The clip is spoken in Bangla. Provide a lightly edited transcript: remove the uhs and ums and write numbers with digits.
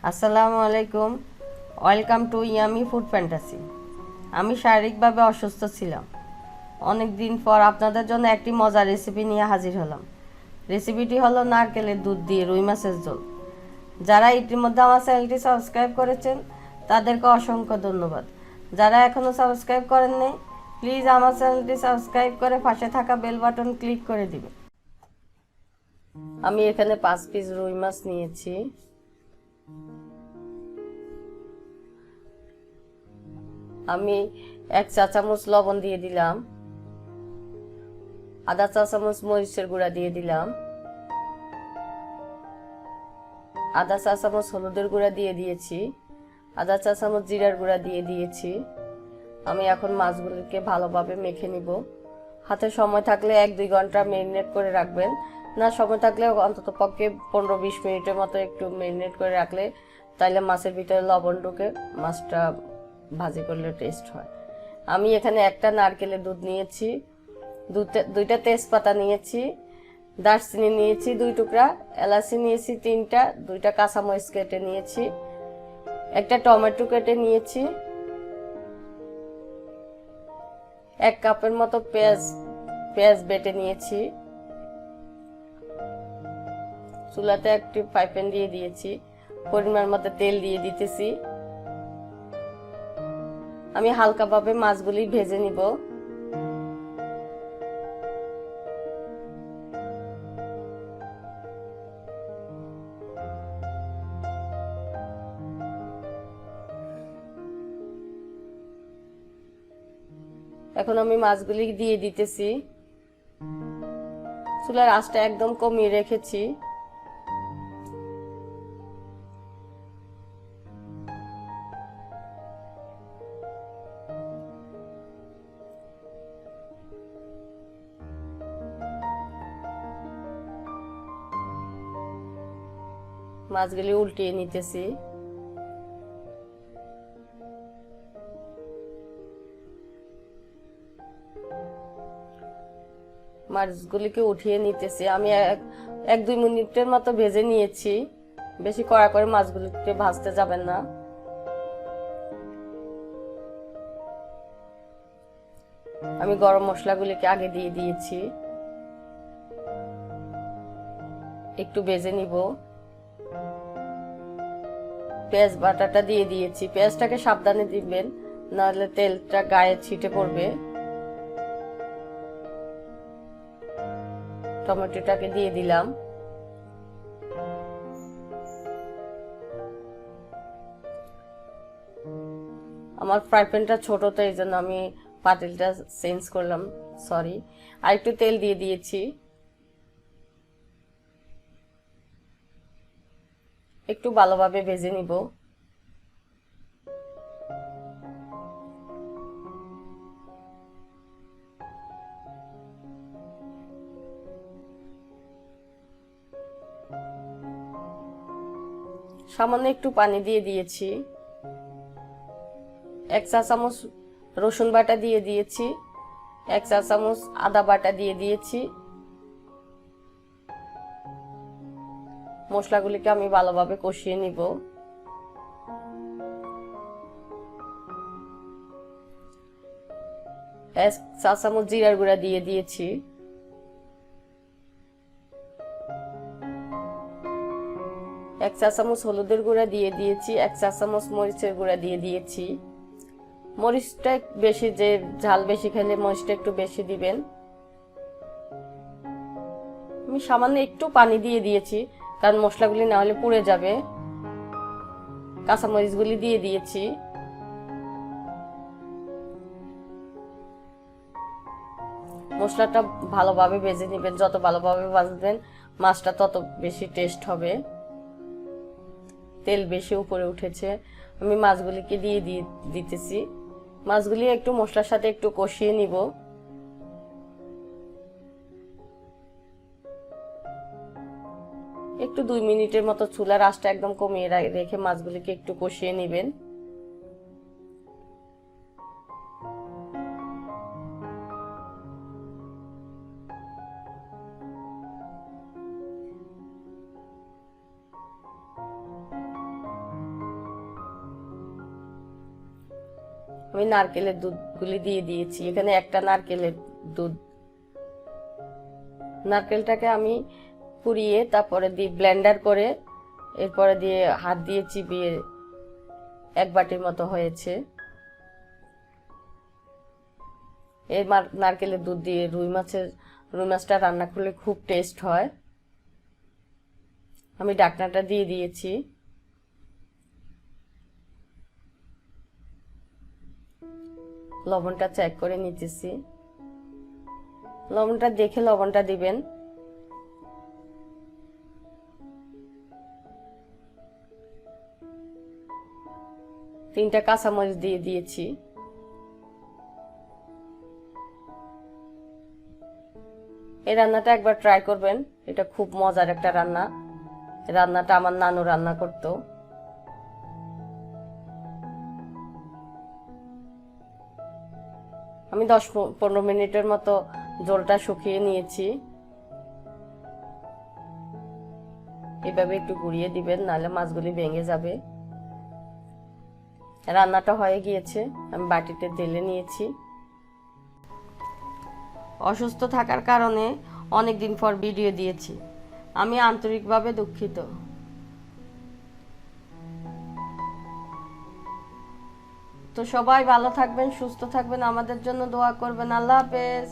আসসালামু আলাইকুম, welcome to Yummy Food Fantasy. আমি শারীরিকভাবে অসুস্থ ছিলাম। অনেক দিন পর আপনাদের জন্য একটি মজার রেসিপি নিয়ে হাজির হলাম। রেসিপিটি হলো নারকেলের দুধ দিয়ে রুই মাছের ঝোল। যারা ইতিমধ্যে আমার চ্যানেলটি সাবস্ক্রাইব করেছেন তাদেরকে অসংখ্য ধন্যবাদ। যারা এখনও সাবস্ক্রাইব করেননি প্লিজ আমার চ্যানেলটি সাবস্ক্রাইব করে পাশে থাকা বেল বাটন ক্লিক করে দিবেন। আমি এখানে 5 পিস রুই মাছ নিয়েছি। আমি 1 চা চামচ লবণ দিয়ে দিলাম, আধা চা চামচ মরিচের গুঁড়া দিয়ে দিলাম, আধা চা চামচ হলুদের গুঁড়া দিয়ে দিয়েছি, আধা চা চামচ জিরার গুঁড়া দিয়ে দিয়েছি। আমি এখন মাছগুলোকে ভালোভাবে মেখে নিব। হাতে সময় থাকলে 1-2 ঘন্টা ম্যারিনেট করে রাখবেন, না সময় থাকলে অন্তত পক্ষে 15-20 মিনিটের মতো একটু ম্যারিনেট করে রাখলে তাইলে মাছের ভিতরে লবণ ঢুকে মাছটা ভাজি করলে টেস্ট হয়। আমি এখানে একটা নারকেলের দুধ নিয়েছি, দুইটা তেজপাতা নিয়েছি, দারচিনি নিয়েছি 2 টুকরা, এলাচি নিয়েছি 3টা, 2টা কাঁচামরিচ কেটে নিয়েছি, একটা টমেটো কেটে নিয়েছি, 1 কাপের মতো পেঁয়াজ বেটে নিয়েছি। চুলাতে একটি ফ্রাই প্যান দিয়ে দিয়েছি, পরিমাণ মতো তেল দিয়ে দিতেছি। আমি হালকাভাবে মাছগুলি ভেজে নিব। এখন আমি মাছগুলি দিয়ে দিতেছি। চুলার আঁচটা একদম কমিয়ে রেখেছি। মাছগুলি উল্টিয়ে নিতেছি। মাছগুলিকে উঠিয়ে নিতেছি। আমি 1-2 মিনিটের মতো ভেজে নিয়েছি। বেশি কড়া করে মাছগুলিকে ভাজতে যাবেন না। আমি গরম মশলাগুলিকে আগে দিয়ে দিয়েছি, একটু ভেজে নিব। পেঁয়াজ বাটাটা দিয়ে দিয়েছি। পেঁয়াজটাকে সাবধানে দিবেন, নাহলে তেলটা গায়ে ছিটে পড়বে। টমেটোটাকে দিয়ে দিলাম। আমার ফ্রাই প্যানটা ছোট, তো এই জন্য আমি পাতিলটা চেঞ্জ করলাম, সরি। আর একটু তেল দিয়ে দিয়েছি, একটু ভালোভাবে ভেজে নিব। সামান্য একটু পানি দিয়ে দিয়েছি। 1 চা চামচ রসুন বাটা দিয়ে দিয়েছি, 1 চা চামচ আদা বাটা দিয়ে দিয়েছি। মশলাগুলিকে আমি ভালোভাবে কষিয়ে নিব। 1 চা চামচ জিরার গুঁড়া দিয়ে দিয়েছি। 1 চা চামচ হলুদের গুঁড়া দিয়ে দিয়েছি, 1 চা চামচ মরিচের গুঁড়া দিয়ে দিয়েছি। মরিচটা বেশি, যে ঝাল বেশি খেলে মরিচটা একটু বেশি দিবেন। আমি সামান্য একটু পানি দিয়ে দিয়েছি, কারণ মশলাগুলি না হলে পুড়ে যাবে। কাঁচামরিচগুলি দিয়ে দিয়েছি। মশলাটা ভালোভাবে ভেজে নেবেন, যত ভালোভাবে ভাজবেন মাছটা তত বেশি টেস্ট হবে। তেল বেশি উপরে উঠেছে। আমি মাছগুলিকে দিয়ে দিতেছি। মাছগুলি একটু মশলার সাথে একটু কষিয়ে নিব। একটু 2 মিনিটের মতো চুলার আঁচটা একদম কমিয়ে রেখে মাছগুলিকে একটু কষিয়ে নেবেন। আমি নারকেলের দুধগুলি দিয়ে দিয়েছি। এখানে একটা নারকেলের দুধ। নারকেলটাকে আমি পুড়িয়ে তারপরে দিয়ে ব্লেন্ডার করে এরপরে দিয়ে হাত দিয়ে চিবিয়ে 1 বাটির মতো হয়েছে। এই নারকেলের দুধ দিয়ে রুই মাছটা রান্না করলে খুব টেস্ট হয়। আমি ঢাকনাটা দিয়ে দিয়েছি। লবণটা চেক করে নিতেছি। লবণটা দেখে লবণটা দিবেন। তিনটা কাঁচামরিচ দিয়ে দিয়েছি। এই রান্নাটা একবার ট্রাই করবেন, এটা খুব মজার একটা রান্না। রান্নাটা আমার নানু রান্না করতো। আমি 10-15 মিনিটের মতো ঝোলটা শুকিয়ে নিয়েছি। এভাবে একটু ঘুরিয়ে দিবেন, নাহলে মাছগুলি ভেঙে যাবে। রান্নাটা হয়ে গিয়েছে, আমি বাটিতে ঢেলে নিয়েছি। অসুস্থ থাকার কারণে অনেকদিন পর ভিডিও দিয়েছি, আমি আন্তরিকভাবে দুঃখিত। তো সবাই ভালো থাকবেন, সুস্থ থাকবেন, আমাদের জন্য দোয়া করবেন। আল্লাহ হাফেজ।